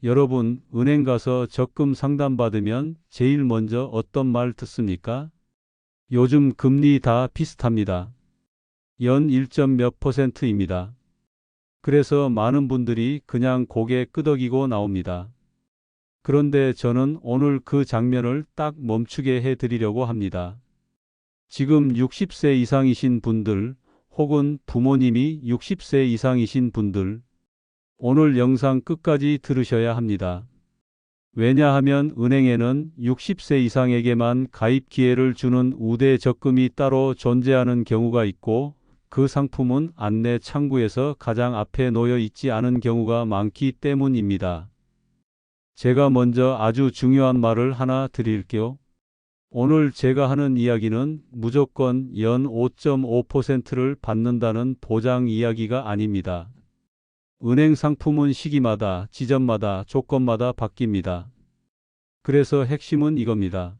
여러분, 은행 가서 적금 상담받으면 제일 먼저 어떤 말 듣습니까? 요즘 금리 다 비슷합니다. 연 1점 몇 %입니다. 그래서 많은 분들이 그냥 고개 끄덕이고 나옵니다. 그런데 저는 오늘 그 장면을 딱 멈추게 해드리려고 합니다. 지금 60세 이상이신 분들, 혹은 부모님이 60세 이상이신 분들, 오늘 영상 끝까지 들으셔야 합니다. 왜냐하면 은행에는 60세 이상에게만 가입 기회를 주는 우대 적금이 따로 존재하는 경우가 있고, 그 상품은 안내 창구에서 가장 앞에 놓여 있지 않은 경우가 많기 때문입니다. 제가 먼저 아주 중요한 말을 하나 드릴게요. 오늘 제가 하는 이야기는 무조건 연 5.5%를 받는다는 보장 이야기가 아닙니다. 은행 상품은 시기마다, 지점마다, 조건마다 바뀝니다. 그래서 핵심은 이겁니다.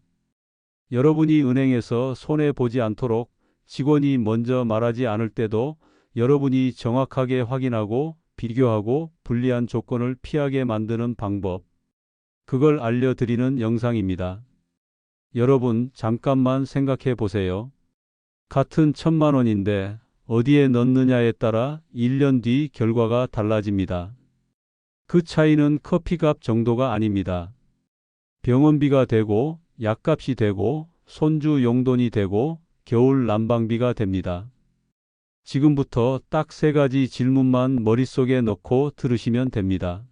여러분이 은행에서 손해보지 않도록 직원이 먼저 말하지 않을 때도 여러분이 정확하게 확인하고 비교하고 불리한 조건을 피하게 만드는 방법, 그걸 알려드리는 영상입니다. 여러분, 잠깐만 생각해 보세요. 같은 1,000만 원인데 어디에 넣느냐에 따라 1년 뒤 결과가 달라집니다. 그 차이는 커피값 정도가 아닙니다. 병원비가 되고, 약값이 되고, 손주 용돈이 되고, 겨울 난방비가 됩니다. 지금부터 딱 3가지 질문만 머릿속에 넣고 들으시면 됩니다.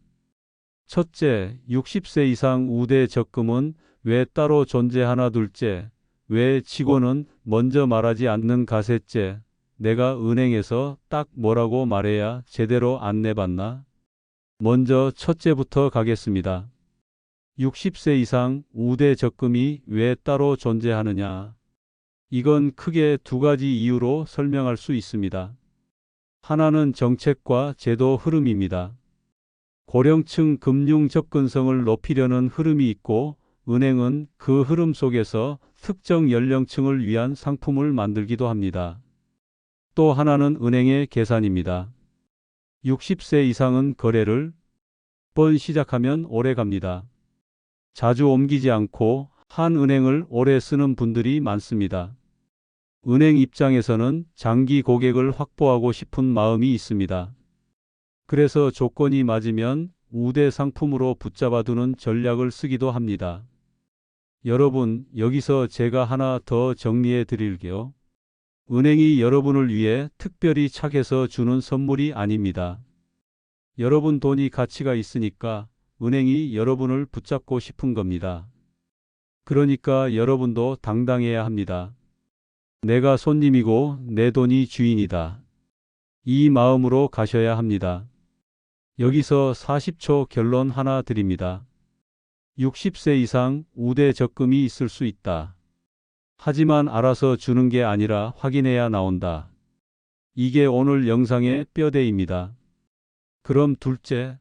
첫째, 60세 이상 우대 적금은 왜 따로 존재하나? 둘째, 왜 직원은 먼저 말하지 않는가? 셋째, 내가 은행에서 딱 뭐라고 말해야 제대로 안내받나? 먼저 첫째부터 가겠습니다. 60세 이상 우대 적금이 왜 따로 존재하느냐? 이건 크게 2가지 이유로 설명할 수 있습니다. 하나는 정책과 제도 흐름입니다. 고령층 금융 접근성을 높이려는 흐름이 있고, 은행은 그 흐름 속에서 특정 연령층을 위한 상품을 만들기도 합니다. 또 하나는 은행의 계산입니다. 60세 이상은 거래를 번 시작하면 오래 갑니다. 자주 옮기지 않고 한 은행을 오래 쓰는 분들이 많습니다. 은행 입장에서는 장기 고객을 확보하고 싶은 마음이 있습니다. 그래서 조건이 맞으면 우대 상품으로 붙잡아두는 전략을 쓰기도 합니다. 여러분, 여기서 제가 하나 더 정리해 드릴게요. 은행이 여러분을 위해 특별히 착해서 주는 선물이 아닙니다. 여러분 돈이 가치가 있으니까 은행이 여러분을 붙잡고 싶은 겁니다. 그러니까 여러분도 당당해야 합니다. 내가 손님이고 내 돈이 주인이다. 이 마음으로 가셔야 합니다. 여기서 40초 결론 하나 드립니다. 60세 이상 우대 적금이 있을 수 있다. 하지만 알아서 주는 게 아니라 확인해야 나온다. 이게 오늘 영상의 뼈대입니다. 그럼 둘째,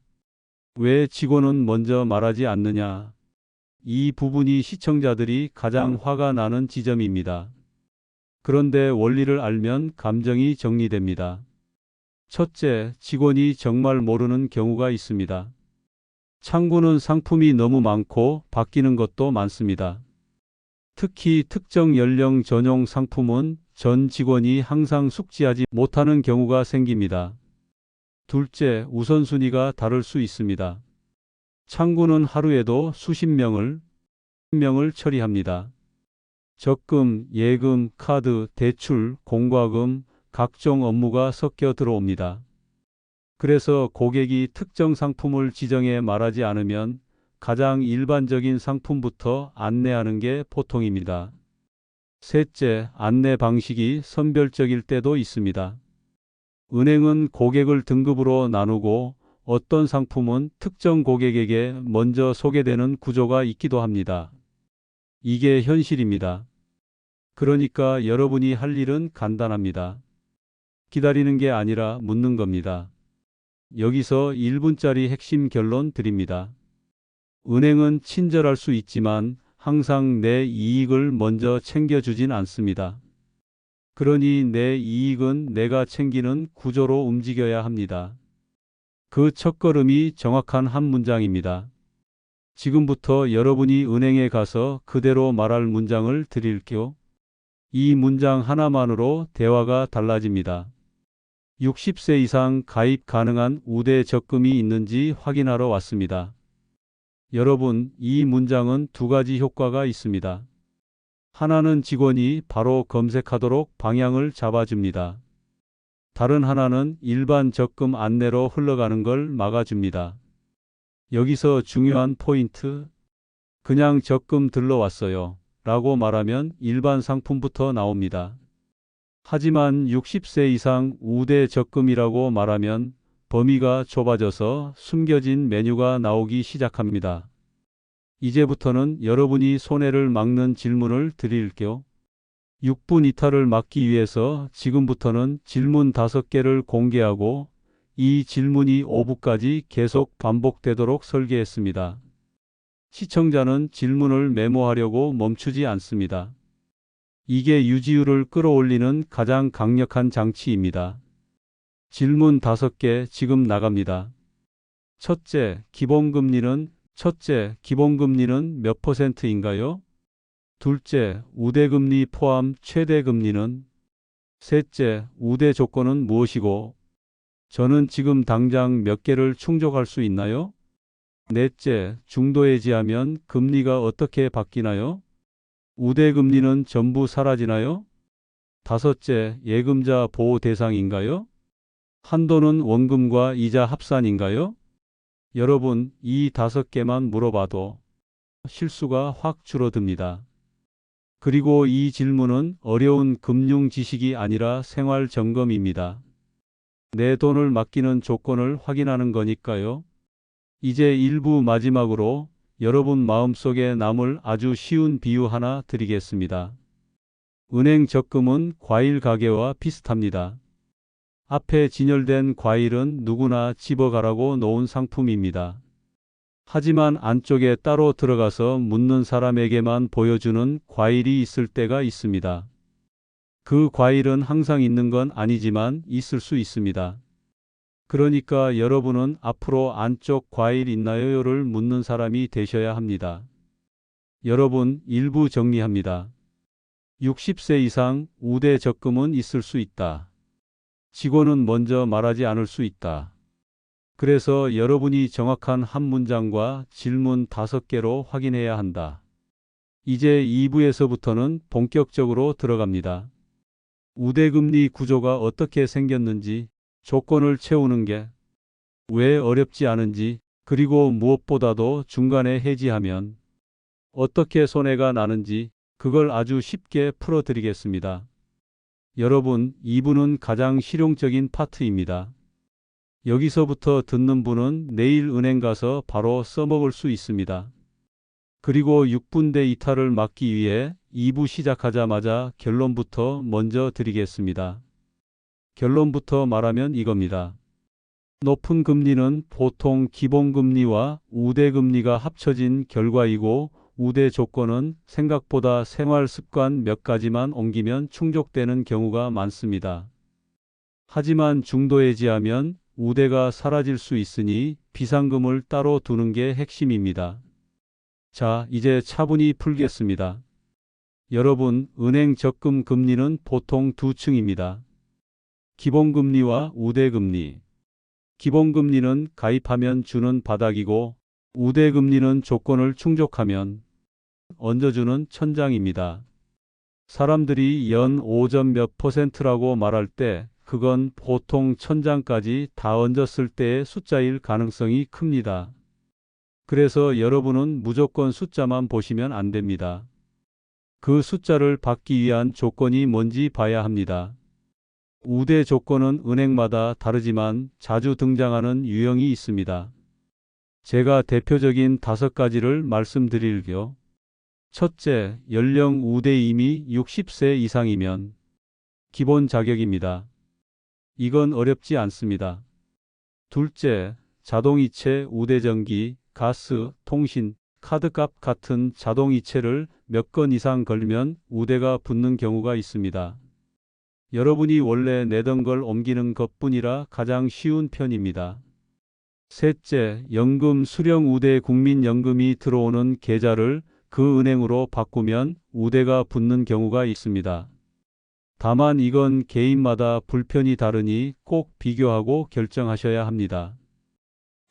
왜 직원은 먼저 말하지 않느냐? 이 부분이 시청자들이 가장 화가 나는 지점입니다. 그런데 원리를 알면 감정이 정리됩니다. 첫째, 직원이 정말 모르는 경우가 있습니다. 창구는 상품이 너무 많고 바뀌는 것도 많습니다. 특히 특정 연령 전용 상품은 전 직원이 항상 숙지하지 못하는 경우가 생깁니다. 둘째, 우선순위가 다를 수 있습니다. 창구는 하루에도 수십 명을 처리합니다. 적금, 예금, 카드, 대출, 공과금, 각종 업무가 섞여 들어옵니다. 그래서 고객이 특정 상품을 지정해 말하지 않으면 가장 일반적인 상품부터 안내하는 게 보통입니다. 셋째, 안내 방식이 선별적일 때도 있습니다. 은행은 고객을 등급으로 나누고 어떤 상품은 특정 고객에게 먼저 소개되는 구조가 있기도 합니다. 이게 현실입니다. 그러니까 여러분이 할 일은 간단합니다. 기다리는 게 아니라 묻는 겁니다. 여기서 1분짜리 핵심 결론 드립니다. 은행은 친절할 수 있지만 항상 내 이익을 먼저 챙겨주진 않습니다. 그러니 내 이익은 내가 챙기는 구조로 움직여야 합니다. 그 첫걸음이 정확한 한 문장입니다. 지금부터 여러분이 은행에 가서 그대로 말할 문장을 드릴게요. 이 문장 하나만으로 대화가 달라집니다. 60세 이상 가입 가능한 우대 적금이 있는지 확인하러 왔습니다. 여러분, 이 문장은 두 가지 효과가 있습니다. 하나는 직원이 바로 검색하도록 방향을 잡아줍니다. 다른 하나는 일반 적금 안내로 흘러가는 걸 막아줍니다. 여기서 중요한 포인트, 그냥 적금 들러왔어요 라고 말하면 일반 상품부터 나옵니다. 하지만 60세 이상 우대 적금이라고 말하면 범위가 좁아져서 숨겨진 메뉴가 나오기 시작합니다. 이제부터는 여러분이 손해를 막는 질문을 드릴게요. 6분 이탈을 막기 위해서 지금부터는 질문 5개를 공개하고 이 질문이 5분까지 계속 반복되도록 설계했습니다. 시청자는 질문을 메모하려고 멈추지 않습니다. 이게 유지율을 끌어올리는 가장 강력한 장치입니다. 질문 5개 지금 나갑니다. 첫째, 기본금리는 몇 %인가요? 둘째, 우대금리 포함 최대금리는? 셋째, 우대 조건은 무엇이고 저는 지금 당장 몇 개를 충족할 수 있나요? 넷째, 중도 해지하면 금리가 어떻게 바뀌나요? 우대금리는 전부 사라지나요? 다섯째, 예금자 보호 대상인가요? 한도는 원금과 이자 합산인가요? 여러분, 이 5개만 물어봐도 실수가 확 줄어듭니다. 그리고 이 질문은 어려운 금융 지식이 아니라 생활 점검입니다. 내 돈을 맡기는 조건을 확인하는 거니까요. 이제 1부 마지막으로 여러분 마음속에 남을 아주 쉬운 비유 하나 드리겠습니다. 은행 적금은 과일 가게와 비슷합니다. 앞에 진열된 과일은 누구나 집어가라고 놓은 상품입니다. 하지만 안쪽에 따로 들어가서 묻는 사람에게만 보여주는 과일이 있을 때가 있습니다. 그 과일은 항상 있는 건 아니지만 있을 수 있습니다. 그러니까 여러분은 앞으로 안쪽 과일 있나요?를 묻는 사람이 되셔야 합니다. 여러분, 일부 정리합니다. 60세 이상 우대 적금은 있을 수 있다. 직원은 먼저 말하지 않을 수 있다. 그래서 여러분이 정확한 한 문장과 질문 5개로 확인해야 한다. 이제 2부에서부터는 본격적으로 들어갑니다. 우대금리 구조가 어떻게 생겼는지, 조건을 채우는 게 왜 어렵지 않은지, 그리고 무엇보다도 중간에 해지하면 어떻게 손해가 나는지 그걸 아주 쉽게 풀어드리겠습니다. 여러분, 2부는 가장 실용적인 파트입니다. 여기서부터 듣는 분은 내일 은행 가서 바로 써먹을 수 있습니다. 그리고 6분대 이탈을 막기 위해 2부 시작하자마자 결론부터 먼저 드리겠습니다. 결론부터 말하면 이겁니다. 높은 금리는 보통 기본금리와 우대금리가 합쳐진 결과이고 우대 조건은 생각보다 생활습관 몇 가지만 옮기면 충족되는 경우가 많습니다. 하지만 중도 해지하면 우대가 사라질 수 있으니 비상금을 따로 두는 게 핵심입니다. 자, 이제 차분히 풀겠습니다. 여러분, 은행 적금 금리는 보통 두 층입니다. 기본금리와 우대금리. 기본금리는 가입하면 주는 바닥이고 우대금리는 조건을 충족하면 얹어주는 천장입니다. 사람들이 연 5점 몇 %라고 말할 때 그건 보통 천장까지 다 얹었을 때의 숫자일 가능성이 큽니다. 그래서 여러분은 무조건 숫자만 보시면 안 됩니다. 그 숫자를 받기 위한 조건이 뭔지 봐야 합니다. 우대 조건은 은행마다 다르지만 자주 등장하는 유형이 있습니다. 제가 대표적인 5가지를 말씀드릴게요. 첫째, 연령 우대 이미 60세 이상이면 기본 자격입니다. 이건 어렵지 않습니다. 둘째, 자동이체 우대전기, 가스, 통신, 카드값 같은 자동이체를 몇 건 이상 걸면 우대가 붙는 경우가 있습니다. 여러분이 원래 내던 걸 옮기는 것뿐이라 가장 쉬운 편입니다. 셋째, 연금 수령 우대 국민연금이 들어오는 계좌를 그 은행으로 바꾸면 우대가 붙는 경우가 있습니다. 다만 이건 개인마다 불편이 다르니 꼭 비교하고 결정하셔야 합니다.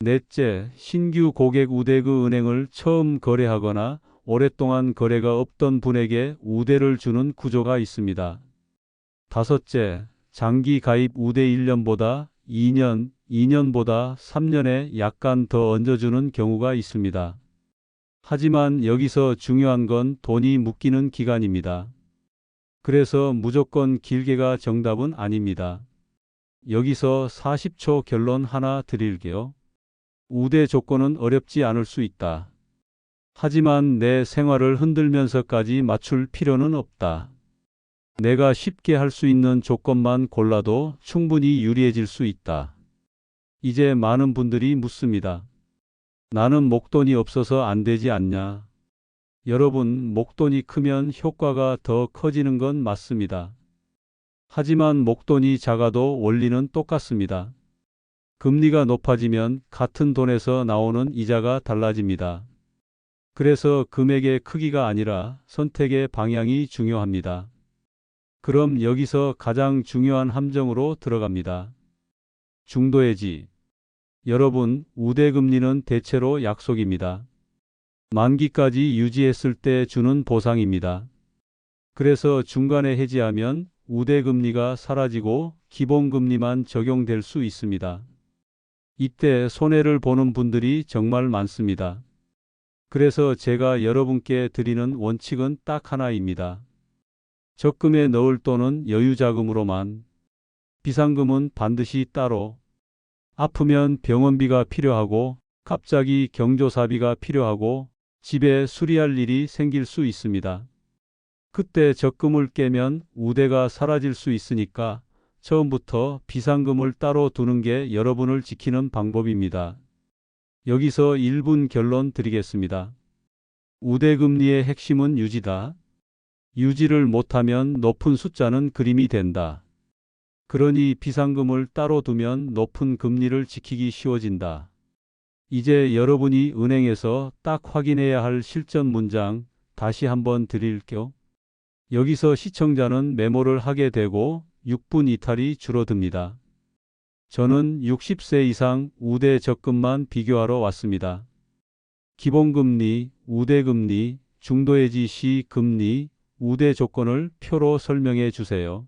넷째, 신규 고객 우대 그 은행을 처음 거래하거나 오랫동안 거래가 없던 분에게 우대를 주는 구조가 있습니다. 다섯째, 장기 가입 우대 1년보다 2년, 2년보다 3년에 약간 더 얹어주는 경우가 있습니다. 하지만 여기서 중요한 건 돈이 묶이는 기간입니다. 그래서 무조건 길게가 정답은 아닙니다. 여기서 40초 결론 하나 드릴게요. 우대 조건은 어렵지 않을 수 있다. 하지만 내 생활을 흔들면서까지 맞출 필요는 없다. 내가 쉽게 할 수 있는 조건만 골라도 충분히 유리해질 수 있다. 이제 많은 분들이 묻습니다. 나는 목돈이 없어서 안 되지 않냐? 여러분, 목돈이 크면 효과가 더 커지는 건 맞습니다. 하지만 목돈이 작아도 원리는 똑같습니다. 금리가 높아지면 같은 돈에서 나오는 이자가 달라집니다. 그래서 금액의 크기가 아니라 선택의 방향이 중요합니다. 그럼 여기서 가장 중요한 함정으로 들어갑니다. 중도해지. 여러분, 우대금리는 대체로 약속입니다. 만기까지 유지했을 때 주는 보상입니다. 그래서 중간에 해지하면 우대금리가 사라지고 기본금리만 적용될 수 있습니다. 이때 손해를 보는 분들이 정말 많습니다. 그래서 제가 여러분께 드리는 원칙은 딱 하나입니다. 적금에 넣을 돈은 여유자금으로만, 비상금은 반드시 따로, 아프면 병원비가 필요하고 갑자기 경조사비가 필요하고 집에 수리할 일이 생길 수 있습니다. 그때 적금을 깨면 우대가 사라질 수 있으니까 처음부터 비상금을 따로 두는 게 여러분을 지키는 방법입니다. 여기서 1분 결론 드리겠습니다. 우대금리의 핵심은 유지다. 유지를 못하면 높은 숫자는 그림이 된다. 그러니 비상금을 따로 두면 높은 금리를 지키기 쉬워진다. 이제 여러분이 은행에서 딱 확인해야 할 실전 문장 다시 한번 드릴게요. 여기서 시청자는 메모를 하게 되고 6분 이탈이 줄어듭니다. 저는 60세 이상 우대 적금만 비교하러 왔습니다. 기본금리, 우대금리, 중도해지 시 금리, 우대 조건을 표로 설명해 주세요.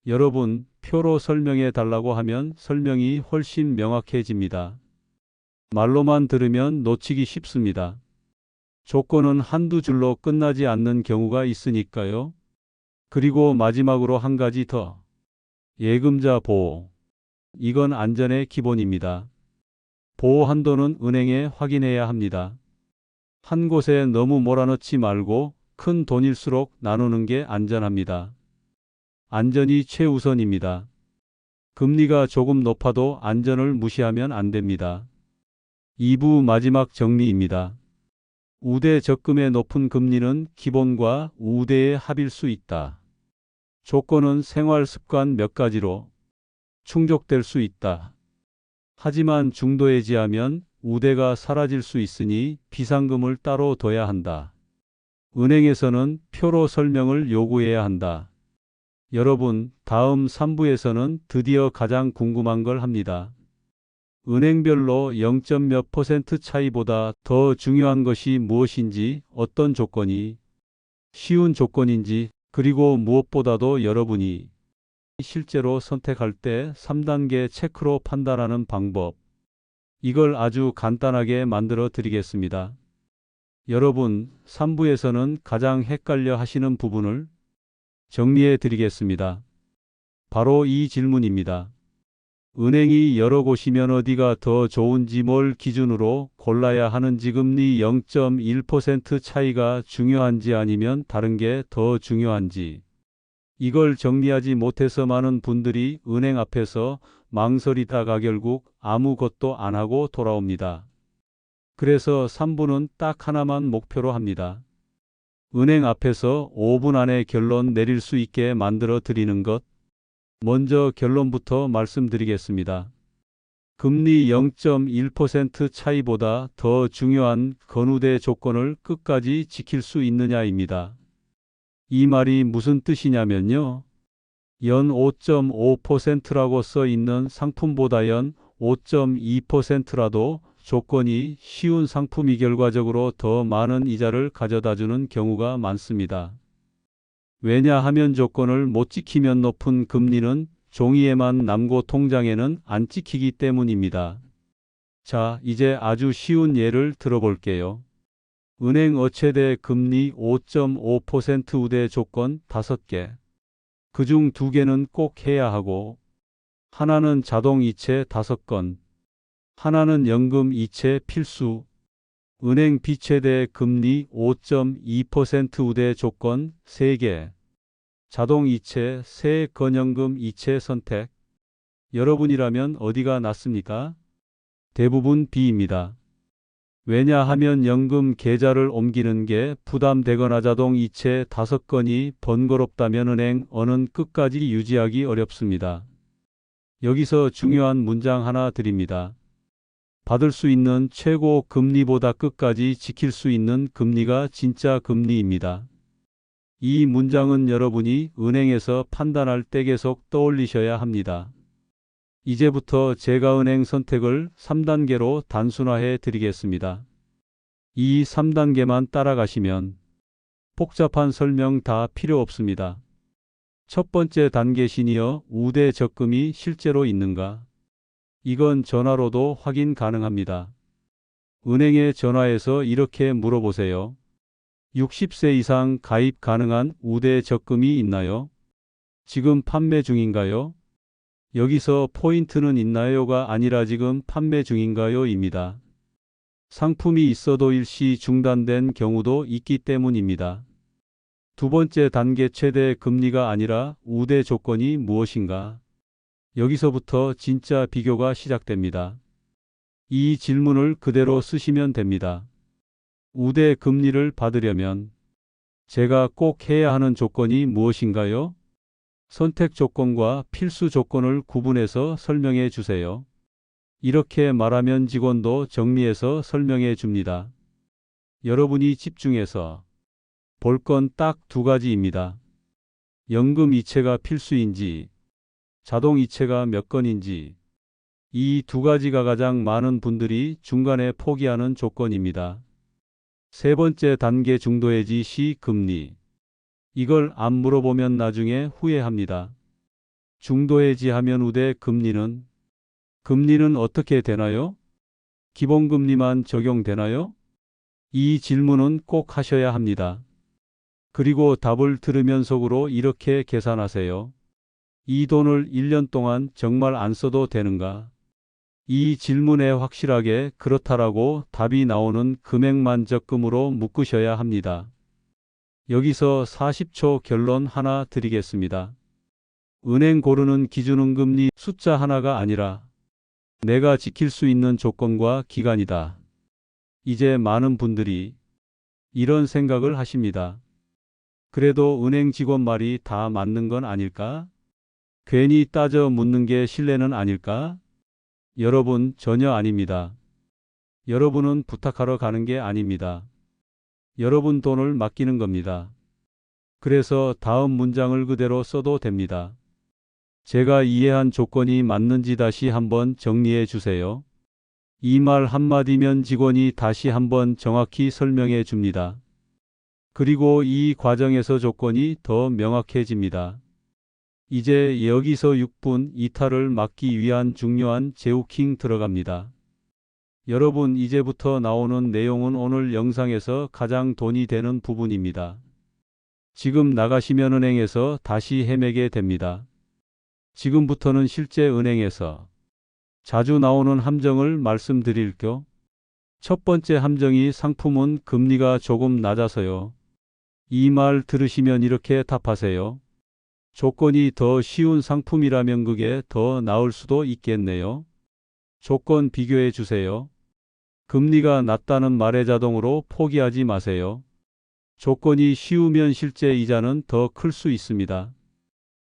여러분, 표로 설명해 달라고 하면 설명이 훨씬 명확해집니다. 말로만 들으면 놓치기 쉽습니다. 조건은 한두 줄로 끝나지 않는 경우가 있으니까요. 그리고 마지막으로 한 가지 더. 예금자 보호. 이건 안전의 기본입니다. 보호 한도는 은행에 확인해야 합니다. 한 곳에 너무 몰아넣지 말고 큰 돈일수록 나누는 게 안전합니다. 안전이 최우선입니다. 금리가 조금 높아도 안전을 무시하면 안 됩니다. 2부 마지막 정리입니다. 우대 적금의 높은 금리는 기본과 우대의 합일 수 있다. 조건은 생활 습관 몇 가지로 충족될 수 있다. 하지만 중도해지하면 우대가 사라질 수 있으니 비상금을 따로 둬야 한다. 은행에서는 표로 설명을 요구해야 한다. 여러분, 다음 3부에서는 드디어 가장 궁금한 걸 합니다. 은행별로 0몇 % 차이보다 더 중요한 것이 무엇인지, 어떤 조건이 쉬운 조건인지, 그리고 무엇보다도 여러분이 실제로 선택할 때 3단계 체크로 판단하는 방법. 이걸 아주 간단하게 만들어 드리겠습니다. 여러분, 3부에서는 가장 헷갈려 하시는 부분을 정리해 드리겠습니다. 바로 이 질문입니다. 은행이 여러 곳이면 어디가 더 좋은지, 뭘 기준으로 골라야 하는지, 금리 0.1% 차이가 중요한지 아니면 다른 게 더 중요한지. 이걸 정리하지 못해서 많은 분들이 은행 앞에서 망설이다가 결국 아무것도 안 하고 돌아옵니다. 그래서 3부는 딱 하나만 목표로 합니다. 은행 앞에서 5분 안에 결론 내릴 수 있게 만들어 드리는 것. 먼저 결론부터 말씀드리겠습니다. 금리 0.1% 차이보다 더 중요한 건우대 조건을 끝까지 지킬 수 있느냐입니다. 이 말이 무슨 뜻이냐면요. 연 5.5%라고 써 있는 상품보다 연 5.2%라도 조건이 쉬운 상품이 결과적으로 더 많은 이자를 가져다주는 경우가 많습니다. 왜냐하면 조건을 못 지키면 높은 금리는 종이에만 남고 통장에는 안 찍히기 때문입니다. 자, 이제 아주 쉬운 예를 들어볼게요. 은행 어체대 금리 5.5% 우대 조건 5개. 그중 2개는 꼭 해야 하고, 하나는 자동 이체 5건, 하나는 연금 이체 필수. 은행 비채대 금리 5.2% 우대 조건 3개. 자동 이체, 새 건연금 이체 선택. 여러분이라면 어디가 낫습니까? 대부분 B입니다. 왜냐하면 연금 계좌를 옮기는 게 부담되거나 자동 이체 5건이 번거롭다면 은행은 끝까지 유지하기 어렵습니다. 여기서 중요한 문장 하나 드립니다. 받을 수 있는 최고 금리보다 끝까지 지킬 수 있는 금리가 진짜 금리입니다. 이 문장은 여러분이 은행에서 판단할 때 계속 떠올리셔야 합니다. 이제부터 제가 은행 선택을 3단계로 단순화해 드리겠습니다. 이 3단계만 따라가시면 복잡한 설명 다 필요 없습니다. 첫 번째 단계 시니어 우대 적금이 실제로 있는가? 이건 전화로도 확인 가능합니다. 은행에 전화해서 이렇게 물어보세요. 60세 이상 가입 가능한 우대 적금이 있나요? 지금 판매 중인가요? 여기서 포인트는 있나요가 아니라 지금 판매 중인가요? 입니다. 상품이 있어도 일시 중단된 경우도 있기 때문입니다. 두 번째 단계 최대 금리가 아니라 우대 조건이 무엇인가? 여기서부터 진짜 비교가 시작됩니다. 이 질문을 그대로 쓰시면 됩니다. 우대 금리를 받으려면 제가 꼭 해야 하는 조건이 무엇인가요? 선택 조건과 필수 조건을 구분해서 설명해 주세요. 이렇게 말하면 직원도 정리해서 설명해 줍니다. 여러분이 집중해서 볼 건 딱 2가지입니다. 연금 이체가 필수인지, 자동 이체가 몇 건인지, 이 2가지가 가장 많은 분들이 중간에 포기하는 조건입니다. 세 번째 단계 중도해지 시 금리. 이걸 안 물어보면 나중에 후회합니다. 중도해지하면 우대 금리는 어떻게 되나요? 기본금리만 적용되나요? 이 질문은 꼭 하셔야 합니다. 그리고 답을 들으면 속으로 이렇게 계산하세요. 이 돈을 1년 동안 정말 안 써도 되는가? 이 질문에 확실하게 그렇다라고 답이 나오는 금액만 적금으로 묶으셔야 합니다. 여기서 40초 결론 하나 드리겠습니다. 은행 고르는 기준은 금리 숫자 하나가 아니라 내가 지킬 수 있는 조건과 기간이다. 이제 많은 분들이 이런 생각을 하십니다. 그래도 은행 직원 말이 다 맞는 건 아닐까? 괜히 따져 묻는 게 신뢰는 아닐까? 여러분, 전혀 아닙니다. 여러분은 부탁하러 가는 게 아닙니다. 여러분 돈을 맡기는 겁니다. 그래서 다음 문장을 그대로 써도 됩니다. 제가 이해한 조건이 맞는지 다시 한번 정리해 주세요. 이 말 한마디면 직원이 다시 한번 정확히 설명해 줍니다. 그리고 이 과정에서 조건이 더 명확해집니다. 이제 여기서 6분 이탈을 막기 위한 중요한 재우킹 들어갑니다. 여러분, 이제부터 나오는 내용은 오늘 영상에서 가장 돈이 되는 부분입니다. 지금 나가시면 은행에서 다시 헤매게 됩니다. 지금부터는 실제 은행에서 자주 나오는 함정을 말씀드릴게요. 첫 번째 함정이 상품은 금리가 조금 낮아서요. 이 말 들으시면 이렇게 답하세요. 조건이 더 쉬운 상품이라면 그게 더 나을 수도 있겠네요. 조건 비교해 주세요. 금리가 낮다는 말에 자동으로 포기하지 마세요. 조건이 쉬우면 실제 이자는 더 클 수 있습니다.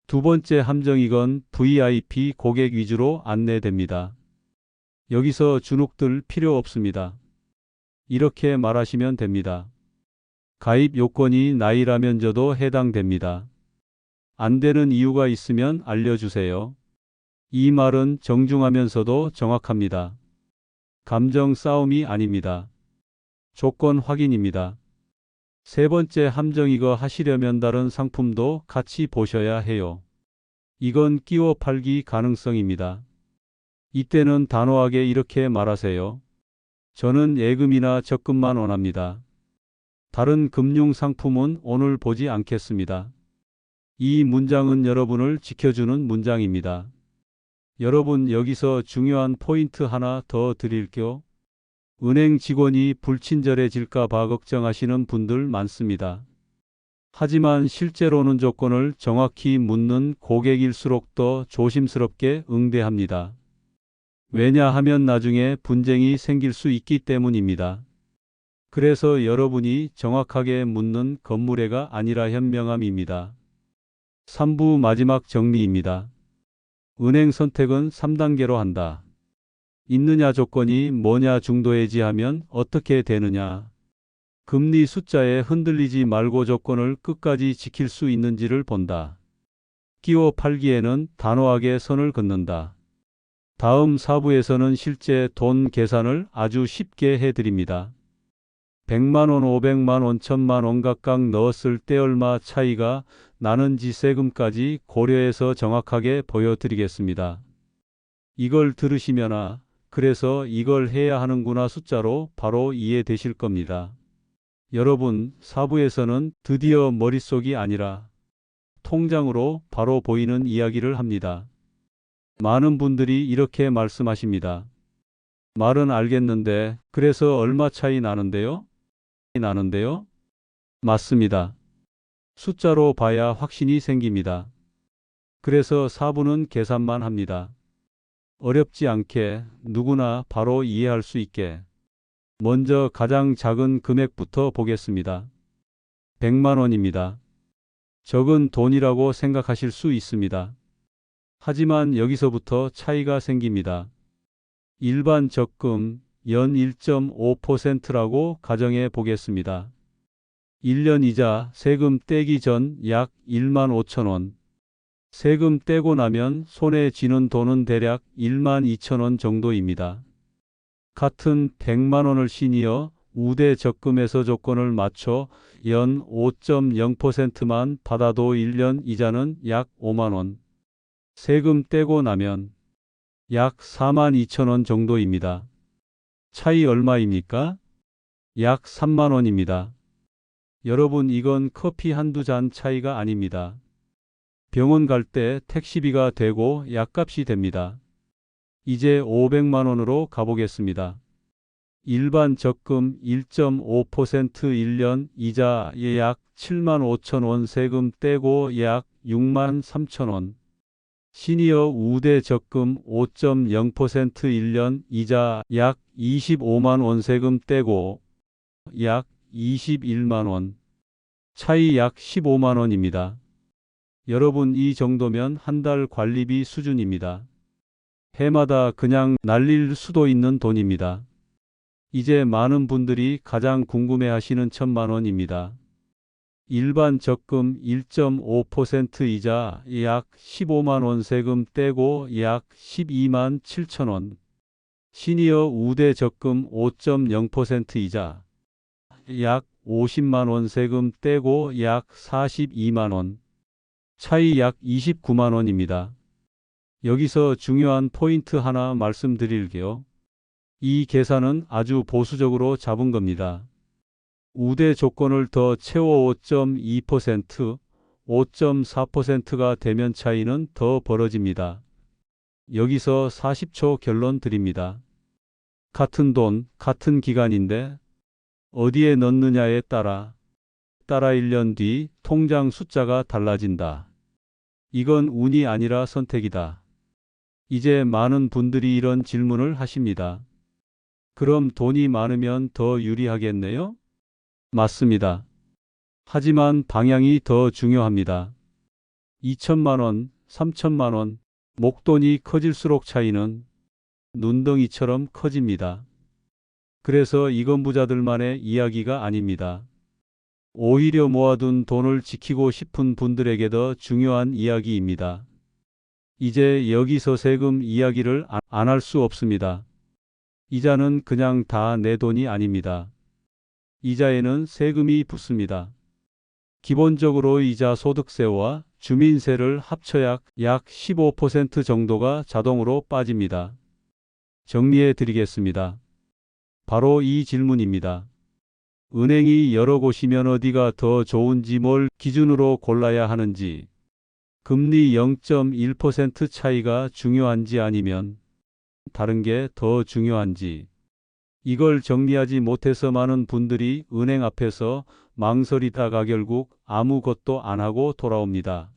두 번째 함정이건 VIP 고객 위주로 안내됩니다. 여기서 주눅들 필요 없습니다. 이렇게 말하시면 됩니다. 가입 요건이 나이라면 저도 해당됩니다. 안 되는 이유가 있으면 알려주세요. 이 말은 정중하면서도 정확합니다. 감정 싸움이 아닙니다. 조건 확인입니다. 세 번째 함정, 이거 하시려면 다른 상품도 같이 보셔야 해요. 이건 끼워 팔기 가능성입니다. 이때는 단호하게 이렇게 말하세요. 저는 예금이나 적금만 원합니다. 다른 금융 상품은 오늘 보지 않겠습니다. 이 문장은 여러분을 지켜주는 문장입니다. 여러분, 여기서 중요한 포인트 하나 더 드릴게요. 은행 직원이 불친절해질까 봐 걱정하시는 분들 많습니다. 하지만 실제로는 조건을 정확히 묻는 고객일수록 더 조심스럽게 응대합니다. 왜냐하면 나중에 분쟁이 생길 수 있기 때문입니다. 그래서 여러분이 정확하게 묻는 건물애가 아니라 현명함입니다. 3부 마지막 정리입니다. 은행 선택은 3단계로 한다. 있느냐 조건이 뭐냐 중도해지하면 어떻게 되느냐. 금리 숫자에 흔들리지 말고 조건을 끝까지 지킬 수 있는지를 본다. 끼워 팔기에는 단호하게 선을 긋는다. 다음 4부에서는 실제 돈 계산을 아주 쉽게 해드립니다. 100만원, 500만원, 1000만원 각각 넣었을 때 얼마 차이가 나는지 세금까지 고려해서 정확하게 보여드리겠습니다. 이걸 들으시면 그래서 이걸 해야 하는구나 숫자로 바로 이해되실 겁니다. 여러분, 4부에서는 드디어 머릿속이 아니라 통장으로 바로 보이는 이야기를 합니다. 많은 분들이 이렇게 말씀하십니다. 말은 알겠는데 그래서 얼마 차이 나는데요? 맞습니다. 숫자로 봐야 확신이 생깁니다. 그래서 4부는 계산만 합니다. 어렵지 않게 누구나 바로 이해할 수 있게. 먼저 가장 작은 금액부터 보겠습니다. 100만 원입니다. 적은 돈이라고 생각하실 수 있습니다. 하지만 여기서부터 차이가 생깁니다. 일반 적금 연 1.5%라고 가정해 보겠습니다. 1년 이자 세금 떼기 전 약 1만 5천 원. 세금 떼고 나면 손에 쥐는 돈은 대략 1만 2천 원 정도입니다. 같은 100만 원을 시니어 우대 적금에서 조건을 맞춰 연 5.0%만 받아도 1년 이자는 약 5만 원. 세금 떼고 나면 약 4만 2천 원 정도입니다. 차이 얼마입니까? 약 3만 원입니다. 여러분, 이건 커피 한두 잔 차이가 아닙니다. 병원 갈 때 택시비가 되고 약값이 됩니다. 이제 500만 원으로 가보겠습니다. 일반 적금 1.5% 1년 이자에 약 7만 5천 원 세금 떼고 약 6만 3천 원. 시니어 우대 적금 5.0% 1년 이자 약 25만 원 세금 떼고 약 21만 원. 차이 약 15만 원입니다. 여러분, 이 정도면 한 달 관리비 수준입니다. 해마다 그냥 날릴 수도 있는 돈입니다. 이제 많은 분들이 가장 궁금해하시는 1000만 원입니다. 일반 적금 1.5% 이자 약 15만 원 세금 떼고 약 12만 7천 원. 시니어 우대 적금 5.0% 이자 약 50만 원 세금 떼고 약 42만 원. 차이 약 29만 원입니다. 여기서 중요한 포인트 하나 말씀드릴게요. 이 계산은 아주 보수적으로 잡은 겁니다. 우대 조건을 더 채워 5.2%, 5.4%가 되면 차이는 더 벌어집니다. 여기서 40초 결론 드립니다. 같은 돈, 같은 기간인데 어디에 넣느냐에 따라 1년 뒤 통장 숫자가 달라진다. 이건 운이 아니라 선택이다. 이제 많은 분들이 이런 질문을 하십니다. 그럼 돈이 많으면 더 유리하겠네요? 맞습니다. 하지만 방향이 더 중요합니다. 2천만 원, 3천만 원, 목돈이 커질수록 차이는 눈덩이처럼 커집니다. 그래서 이건 부자들만의 이야기가 아닙니다. 오히려 모아둔 돈을 지키고 싶은 분들에게 더 중요한 이야기입니다. 이제 여기서 세금 이야기를 안 할 수 없습니다. 이자는 그냥 다 내 돈이 아닙니다. 이자에는 세금이 붙습니다. 기본적으로 이자 소득세와 주민세를 합쳐야 약 15% 정도가 자동으로 빠집니다. 정리해 드리겠습니다. 바로 이 질문입니다. 은행이 여러 곳이면 어디가 더 좋은지, 뭘 기준으로 골라야 하는지, 금리 0.1% 차이가 중요한지 아니면 다른 게 더 중요한지, 이걸 정리하지 못해서 많은 분들이 은행 앞에서 망설이다가 결국 아무것도 안 하고 돌아옵니다.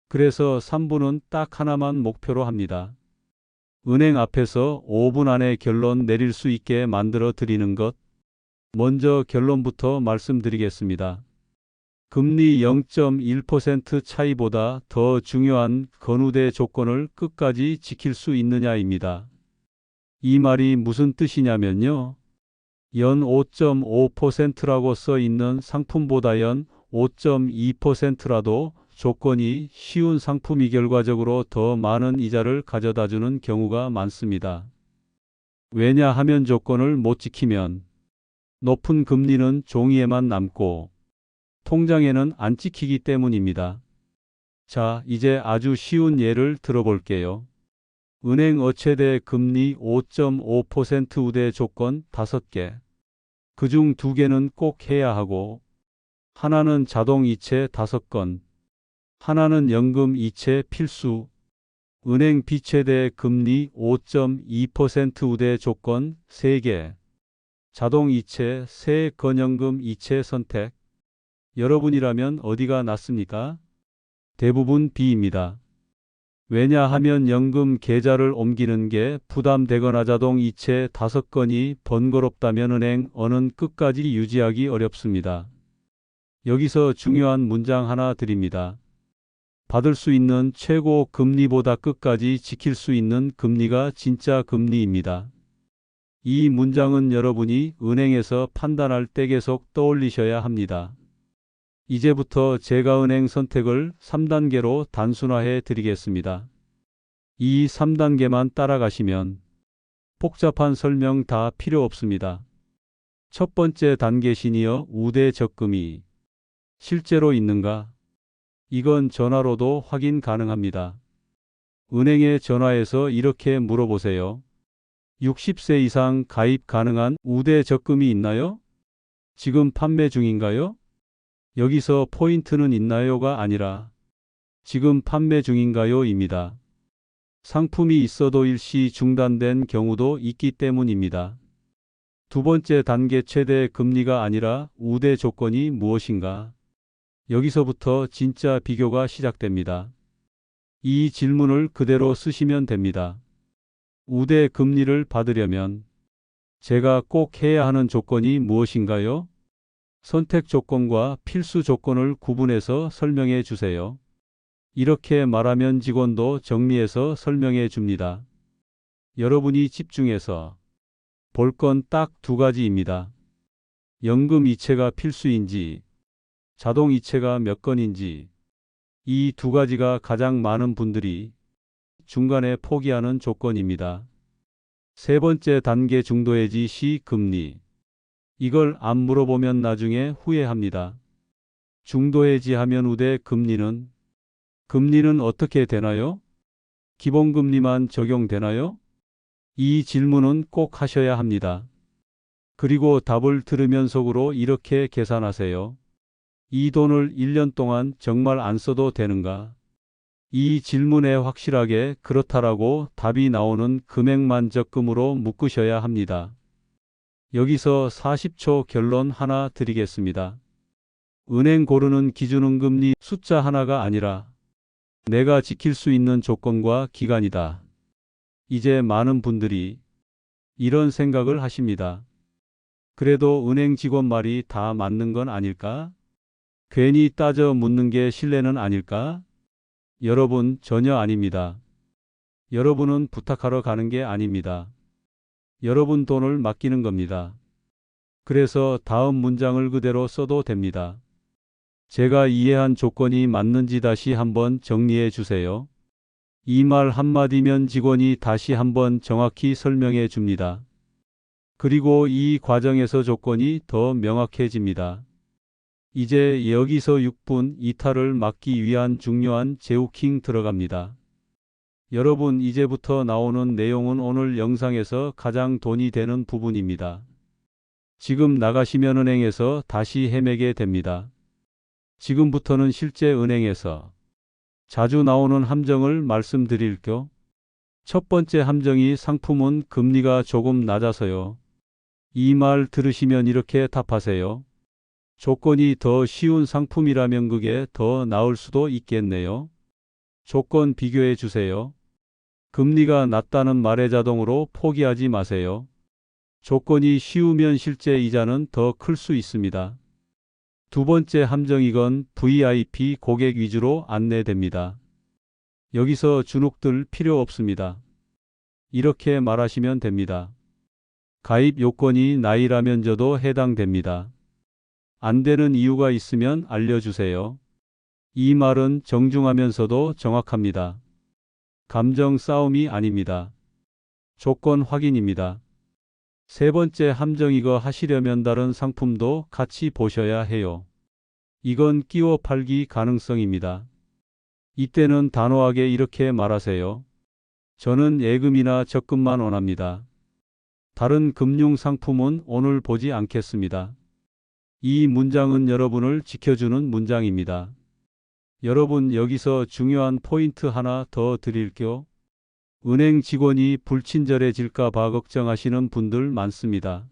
그래서 3분은 딱 하나만 목표로 합니다. 은행 앞에서 5분 안에 결론 내릴 수 있게 만들어 드리는 것. 먼저 결론부터 말씀드리겠습니다. 금리 0.1% 차이보다 더 중요한 건우대 조건을 끝까지 지킬 수 있느냐입니다. 이 말이 무슨 뜻이냐면요. 연 5.5%라고 써 있는 상품보다 연 5.2%라도 조건이 쉬운 상품이 결과적으로 더 많은 이자를 가져다주는 경우가 많습니다. 왜냐하면 조건을 못 지키면 높은 금리는 종이에만 남고 통장에는 안 찍히기 때문입니다. 자, 이제 아주 쉬운 예를 들어볼게요. 은행 어체대 금리 5.5% 우대 조건 5개. 그중 2개는 꼭 해야 하고, 하나는 자동 이체 5건, 하나는 연금 이체 필수. 은행 비최대 금리 5.2% 우대 조건 3개. 자동 이체, 새 건연금 이체 선택. 여러분이라면 어디가 낫습니까? 대부분 B입니다. 왜냐하면 연금 계좌를 옮기는 게 부담되거나 자동 이체 5건이 번거롭다면 은행 어는 끝까지 유지하기 어렵습니다. 여기서 중요한 문장 하나 드립니다. 받을 수 있는 최고 금리보다 끝까지 지킬 수 있는 금리가 진짜 금리입니다. 이 문장은 여러분이 은행에서 판단할 때 계속 떠올리셔야 합니다. 이제부터 제가 은행 선택을 3단계로 단순화해 드리겠습니다. 이 3단계만 따라가시면 복잡한 설명 다 필요 없습니다. 첫 번째 단계 시니어 우대 적금이 실제로 있는가? 이건 전화로도 확인 가능합니다. 은행에 전화해서 이렇게 물어보세요. 60세 이상 가입 가능한 우대 적금이 있나요? 지금 판매 중인가요? 여기서 포인트는 있나요가 아니라 지금 판매 중인가요? 입니다. 상품이 있어도 일시 중단된 경우도 있기 때문입니다. 두 번째 단계 최대 금리가 아니라 우대 조건이 무엇인가? 여기서부터 진짜 비교가 시작됩니다. 이 질문을 그대로 쓰시면 됩니다. 우대 금리를 받으려면 제가 꼭 해야 하는 조건이 무엇인가요? 선택 조건과 필수 조건을 구분해서 설명해 주세요. 이렇게 말하면 직원도 정리해서 설명해 줍니다. 여러분이 집중해서 볼 건 딱 2가지입니다. 연금 이체가 필수인지, 자동 이체가 몇 건인지, 이 2가지가 가장 많은 분들이 중간에 포기하는 조건입니다. 세 번째 단계 중도해지 시 금리. 이걸 안 물어보면 나중에 후회합니다. 중도해지하면 우대 금리는 어떻게 되나요? 기본금리만 적용되나요? 이 질문은 꼭 하셔야 합니다. 그리고 답을 들으면 속으로 이렇게 계산하세요. 이 돈을 1년 동안 정말 안 써도 되는가? 이 질문에 확실하게 그렇다라고 답이 나오는 금액만 적금으로 묶으셔야 합니다. 여기서 40초 결론 하나 드리겠습니다. 은행 고르는 기준은 금리 숫자 하나가 아니라 내가 지킬 수 있는 조건과 기간이다. 이제 많은 분들이 이런 생각을 하십니다. 그래도 은행 직원 말이 다 맞는 건 아닐까? 괜히 따져 묻는 게 신뢰는 아닐까? 여러분, 전혀 아닙니다. 여러분은 부탁하러 가는 게 아닙니다. 여러분 돈을 맡기는 겁니다. 그래서 다음 문장을 그대로 써도 됩니다. 제가 이해한 조건이 맞는지 다시 한번 정리해 주세요. 이 말 한마디면 직원이 다시 한번 정확히 설명해 줍니다. 그리고 이 과정에서 조건이 더 명확해집니다. 이제 여기서 6분 이탈을 막기 위한 중요한 재우킹 들어갑니다. 여러분, 이제부터 나오는 내용은 오늘 영상에서 가장 돈이 되는 부분입니다. 지금 나가시면 은행에서 다시 헤매게 됩니다. 지금부터는 실제 은행에서 자주 나오는 함정을 말씀드릴게요. 첫 번째 함정이 상품은 금리가 조금 낮아서요. 이 말 들으시면 이렇게 답하세요. 조건이 더 쉬운 상품이라면 그게 더 나을 수도 있겠네요. 조건 비교해 주세요. 금리가 낮다는 말에 자동으로 포기하지 마세요. 조건이 쉬우면 실제 이자는 더 클 수 있습니다. 두 번째 함정이건 VIP 고객 위주로 안내됩니다. 여기서 주눅들 필요 없습니다. 이렇게 말하시면 됩니다. 가입 요건이 나이라면 저도 해당됩니다. 안 되는 이유가 있으면 알려주세요. 이 말은 정중하면서도 정확합니다. 감정 싸움이 아닙니다. 조건 확인입니다. 세 번째 함정, 이거 하시려면 다른 상품도 같이 보셔야 해요. 이건 끼워 팔기 가능성입니다. 이때는 단호하게 이렇게 말하세요. 저는 예금이나 적금만 원합니다. 다른 금융 상품은 오늘 보지 않겠습니다. 이 문장은 여러분을 지켜주는 문장입니다. 여러분, 여기서 중요한 포인트 하나 더 드릴게요. 은행 직원이 불친절해질까 봐 걱정하시는 분들 많습니다.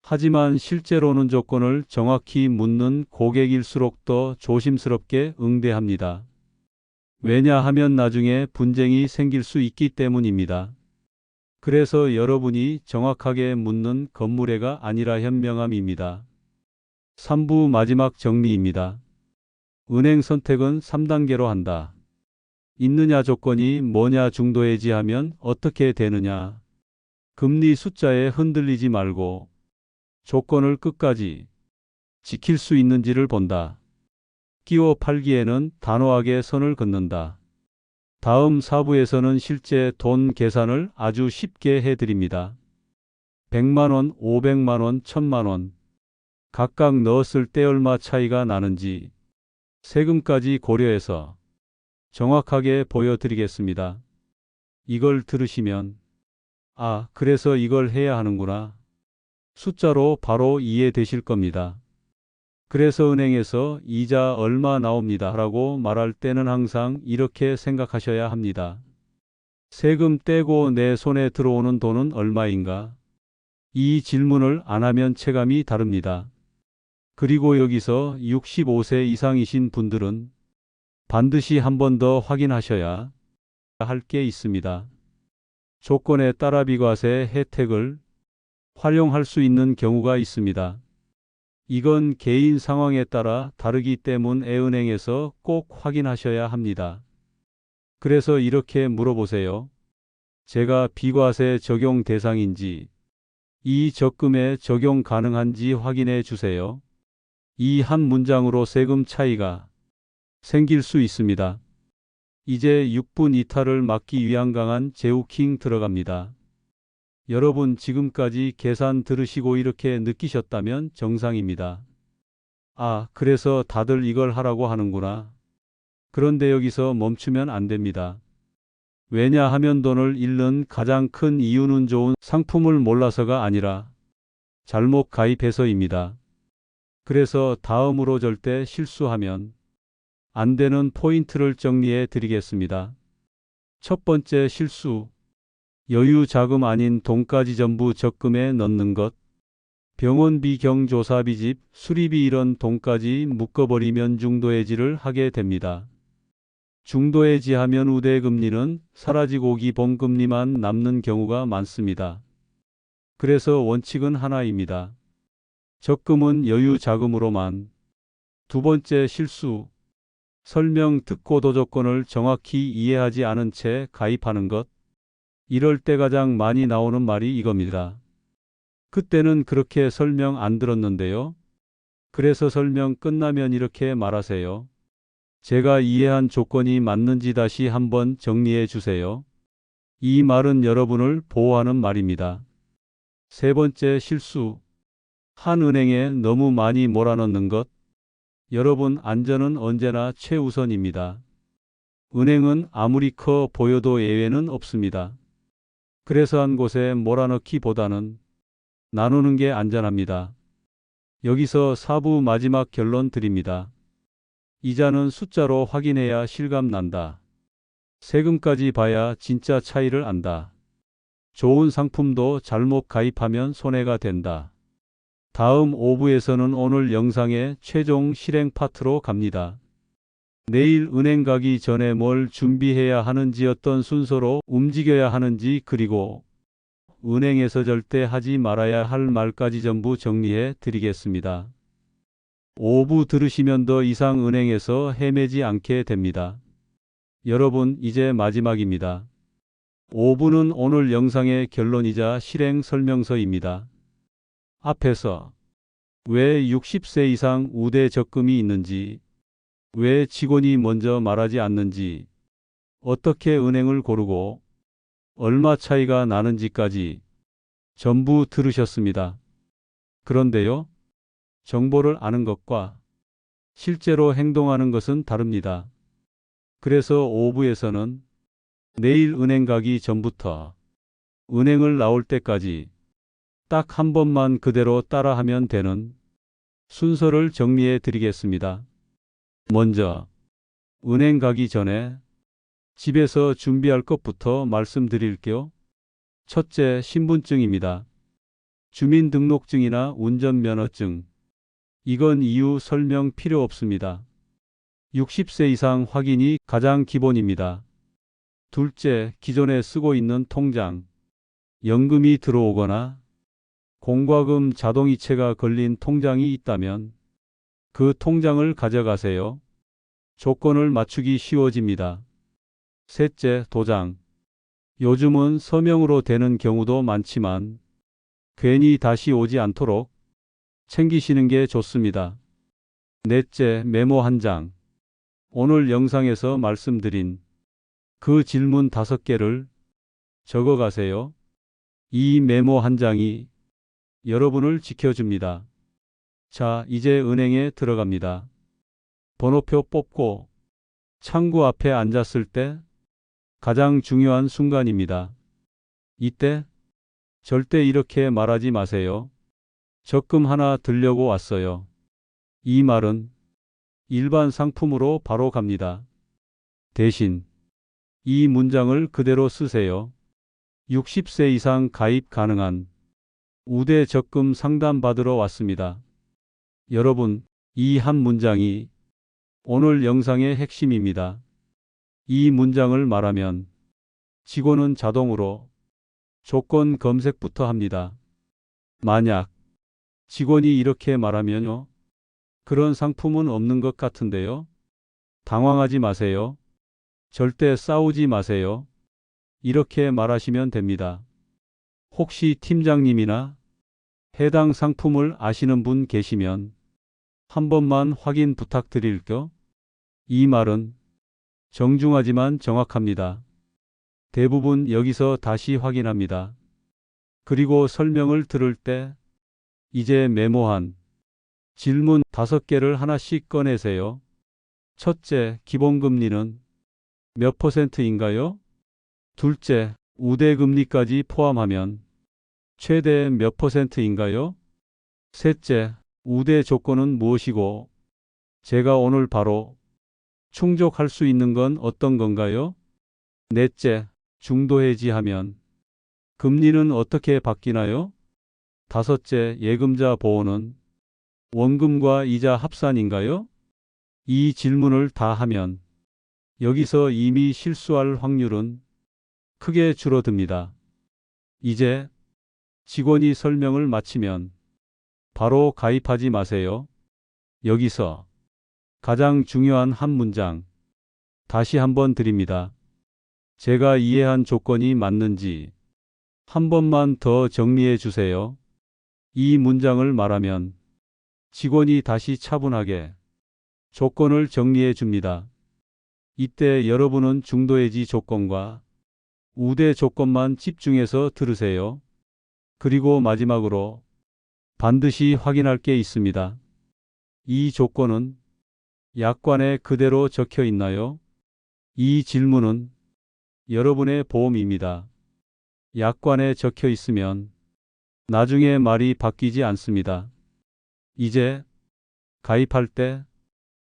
하지만 실제로는 조건을 정확히 묻는 고객일수록 더 조심스럽게 응대합니다. 왜냐하면 나중에 분쟁이 생길 수 있기 때문입니다. 그래서 여러분이 정확하게 묻는 건물애가 아니라 현명함입니다. 3부 마지막 정리입니다. 은행 선택은 3단계로 한다. 있느냐 조건이 뭐냐 중도해지하면 어떻게 되느냐. 금리 숫자에 흔들리지 말고 조건을 끝까지 지킬 수 있는지를 본다. 끼워 팔기에는 단호하게 선을 긋는다. 다음 4부에서는 실제 돈 계산을 아주 쉽게 해드립니다. 100만원, 500만원, 1000만원 각각 넣었을 때 얼마 차이가 나는지 세금까지 고려해서 정확하게 보여드리겠습니다. 이걸 들으시면 아, 그래서 이걸 해야 하는구나. 숫자로 바로 이해되실 겁니다. 그래서 은행에서 이자 얼마 나옵니다 라고 말할 때는 항상 이렇게 생각하셔야 합니다. 세금 떼고 내 손에 들어오는 돈은 얼마인가? 이 질문을 안 하면 체감이 다릅니다. 그리고 여기서 65세 이상이신 분들은 반드시 한 번 더 확인하셔야 할 게 있습니다. 조건에 따라 비과세 혜택을 활용할 수 있는 경우가 있습니다. 이건 개인 상황에 따라 다르기 때문에 은행에서 꼭 확인하셔야 합니다. 그래서 이렇게 물어보세요. 제가 비과세 적용 대상인지, 이 적금에 적용 가능한지 확인해 주세요. 이 한 문장으로 세금 차이가 생길 수 있습니다. 이제 6분 이탈을 막기 위한 강한 재우킹 들어갑니다. 여러분, 지금까지 계산 들으시고 이렇게 느끼셨다면 정상입니다. 아, 그래서 다들 이걸 하라고 하는구나. 그런데 여기서 멈추면 안 됩니다. 왜냐하면 돈을 잃는 가장 큰 이유는 좋은 상품을 몰라서가 아니라 잘못 가입해서입니다. 그래서 다음으로 절대 실수하면 안 되는 포인트를 정리해 드리겠습니다. 첫 번째 실수. 여유 자금 아닌 돈까지 전부 적금에 넣는 것. 병원비, 경조사비, 집, 수리비 이런 돈까지 묶어버리면 중도해지를 하게 됩니다. 중도해지하면 우대금리는 사라지고 기본금리만 남는 경우가 많습니다. 그래서 원칙은 하나입니다. 적금은 여유 자금으로만. 두 번째 실수. 설명 듣고도 조건을 정확히 이해하지 않은 채 가입하는 것. 이럴 때 가장 많이 나오는 말이 이겁니다. 그때는 그렇게 설명 안 들었는데요. 그래서 설명 끝나면 이렇게 말하세요. 제가 이해한 조건이 맞는지 다시 한번 정리해 주세요. 이 말은 여러분을 보호하는 말입니다. 세 번째 실수. 한 은행에 너무 많이 몰아넣는 것. 여러분, 안전은 언제나 최우선입니다. 은행은 아무리 커 보여도 예외는 없습니다. 그래서 한 곳에 몰아넣기보다는 나누는 게 안전합니다. 여기서 4부 마지막 결론 드립니다. 이자는 숫자로 확인해야 실감 난다. 세금까지 봐야 진짜 차이를 안다. 좋은 상품도 잘못 가입하면 손해가 된다. 다음 5부에서는 오늘 영상의 최종 실행 파트로 갑니다. 내일 은행 가기 전에 뭘 준비해야 하는지, 어떤 순서로 움직여야 하는지, 그리고 은행에서 절대 하지 말아야 할 말까지 전부 정리해 드리겠습니다. 5부 들으시면 더 이상 은행에서 헤매지 않게 됩니다. 여러분, 이제 마지막입니다. 5부는 오늘 영상의 결론이자 실행 설명서입니다. 앞에서 왜 60세 이상 우대 적금이 있는지, 왜 직원이 먼저 말하지 않는지, 어떻게 은행을 고르고 얼마 차이가 나는지까지 전부 들으셨습니다. 그런데요, 정보를 아는 것과 실제로 행동하는 것은 다릅니다. 그래서 5부에서는 내일 은행 가기 전부터 은행을 나올 때까지 딱 한 번만 그대로 따라하면 되는 순서를 정리해 드리겠습니다. 먼저 은행 가기 전에 집에서 준비할 것부터 말씀드릴게요. 첫째, 신분증입니다. 주민등록증이나 운전면허증. 이건 이유 설명 필요 없습니다. 60세 이상 확인이 가장 기본입니다. 둘째, 기존에 쓰고 있는 통장. 연금이 들어오거나 공과금 자동이체가 걸린 통장이 있다면 그 통장을 가져가세요. 조건을 맞추기 쉬워집니다. 셋째, 도장. 요즘은 서명으로 되는 경우도 많지만 괜히 다시 오지 않도록 챙기시는 게 좋습니다. 넷째, 메모 한 장. 오늘 영상에서 말씀드린 그 질문 5개를 적어 가세요. 이 메모 한 장이 여러분을 지켜줍니다. 자, 이제 은행에 들어갑니다. 번호표 뽑고 창구 앞에 앉았을 때 가장 중요한 순간입니다. 이때 절대 이렇게 말하지 마세요. 적금 하나 들려고 왔어요. 이 말은 일반 상품으로 바로 갑니다. 대신 이 문장을 그대로 쓰세요. 60세 이상 가입 가능한 우대 적금 상담 받으러 왔습니다. 여러분, 이 한 문장이 오늘 영상의 핵심입니다. 이 문장을 말하면 직원은 자동으로 조건 검색부터 합니다. 만약 직원이 이렇게 말하면요, 그런 상품은 없는 것 같은데요. 당황하지 마세요. 절대 싸우지 마세요. 이렇게 말하시면 됩니다. 혹시 팀장님이나 해당 상품을 아시는 분 계시면 한 번만 확인 부탁드릴게요. 이 말은 정중하지만 정확합니다. 대부분 여기서 다시 확인합니다. 그리고 설명을 들을 때 이제 메모한 질문 5개를 하나씩 꺼내세요. 첫째, 기본금리는 몇 %인가요? 둘째, 우대금리까지 포함하면 최대 몇 %인가요? 셋째, 우대 조건은 무엇이고 제가 오늘 바로 충족할 수 있는 건 어떤 건가요? 넷째, 중도 해지하면 금리는 어떻게 바뀌나요? 다섯째, 예금자 보호는 원금과 이자 합산인가요? 이 질문을 다 하면 여기서 이미 실수할 확률은 크게 줄어듭니다. 이제 직원이 설명을 마치면 바로 가입하지 마세요. 여기서 가장 중요한 한 문장. 다시 한번 드립니다. 제가 이해한 조건이 맞는지 한 번만 더 정리해 주세요. 이 문장을 말하면 직원이 다시 차분하게 조건을 정리해 줍니다. 이때 여러분은 중도해지 조건과 우대 조건만 집중해서 들으세요. 그리고 마지막으로 반드시 확인할 게 있습니다. 이 조건은 약관에 그대로 적혀 있나요? 이 질문은 여러분의 보험입니다. 약관에 적혀 있으면 나중에 말이 바뀌지 않습니다. 이제 가입할 때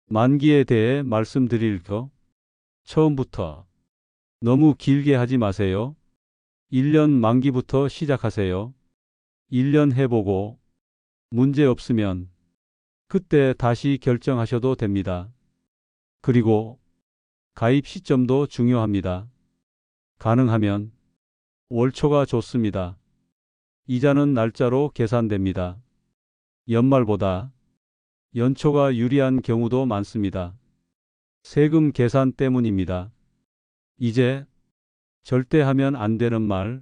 만기에 대해 말씀드릴게요. 처음부터 너무 길게 하지 마세요. 1년 만기부터 시작하세요. 1년 해보고 문제 없으면 그때 다시 결정하셔도 됩니다. 그리고 가입 시점도 중요합니다. 가능하면 월초가 좋습니다. 이자는 날짜로 계산됩니다. 연말보다 연초가 유리한 경우도 많습니다. 세금 계산 때문입니다. 이제 절대 하면 안 되는 말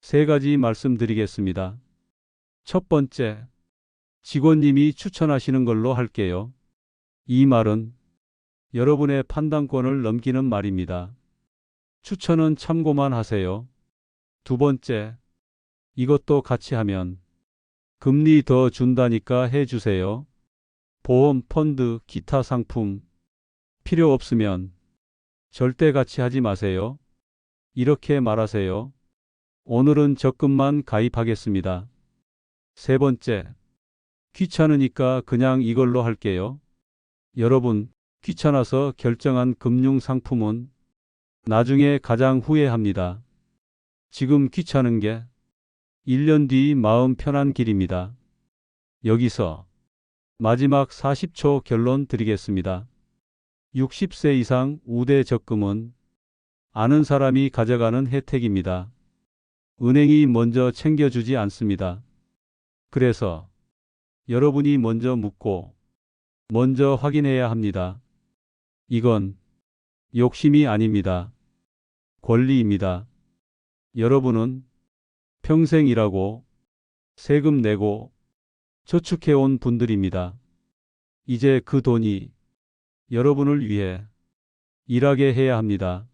3가지 말씀드리겠습니다. 첫 번째, 직원님이 추천하시는 걸로 할게요. 이 말은 여러분의 판단권을 넘기는 말입니다. 추천은 참고만 하세요. 두 번째, 이것도 같이 하면 금리 더 준다니까 해주세요. 보험, 펀드, 기타 상품 필요 없으면 절대 같이 하지 마세요. 이렇게 말하세요. 오늘은 적금만 가입하겠습니다. 세 번째, 귀찮으니까 그냥 이걸로 할게요. 여러분, 귀찮아서 결정한 금융 상품은 나중에 가장 후회합니다. 지금 귀찮은 게 1년 뒤 마음 편한 길입니다. 여기서 마지막 40초 결론 드리겠습니다. 60세 이상 우대 적금은 아는 사람이 가져가는 혜택입니다. 은행이 먼저 챙겨주지 않습니다. 그래서 여러분이 먼저 묻고 먼저 확인해야 합니다. 이건 욕심이 아닙니다. 권리입니다. 여러분은 평생 일하고 세금 내고 저축해온 분들입니다. 이제 그 돈이 여러분을 위해 일하게 해야 합니다.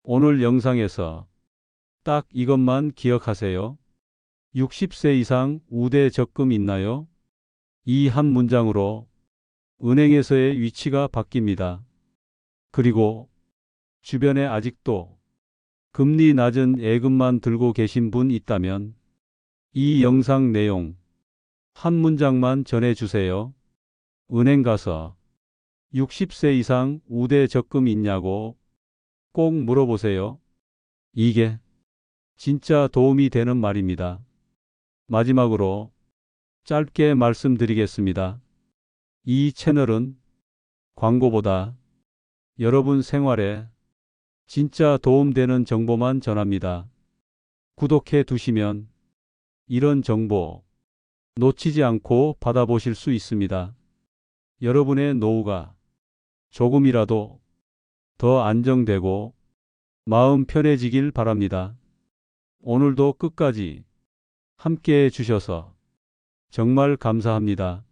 오늘 영상에서 딱 이것만 기억하세요. 60세 이상 우대 적금 있나요? 이 한 문장으로 은행에서의 위치가 바뀝니다. 그리고 주변에 아직도 금리 낮은 예금만 들고 계신 분 있다면 이 영상 내용 한 문장만 전해주세요. 은행 가서 60세 이상 우대 적금 있냐고 꼭 물어보세요. 이게 진짜 도움이 되는 말입니다. 마지막으로 짧게 말씀드리겠습니다. 이 채널은 광고보다 여러분 생활에 진짜 도움되는 정보만 전합니다. 구독해 두시면 이런 정보 놓치지 않고 받아보실 수 있습니다. 여러분의 노후가 조금이라도 더 안정되고 마음 편해지길 바랍니다. 오늘도 끝까지 함께 해 주셔서 정말 감사합니다.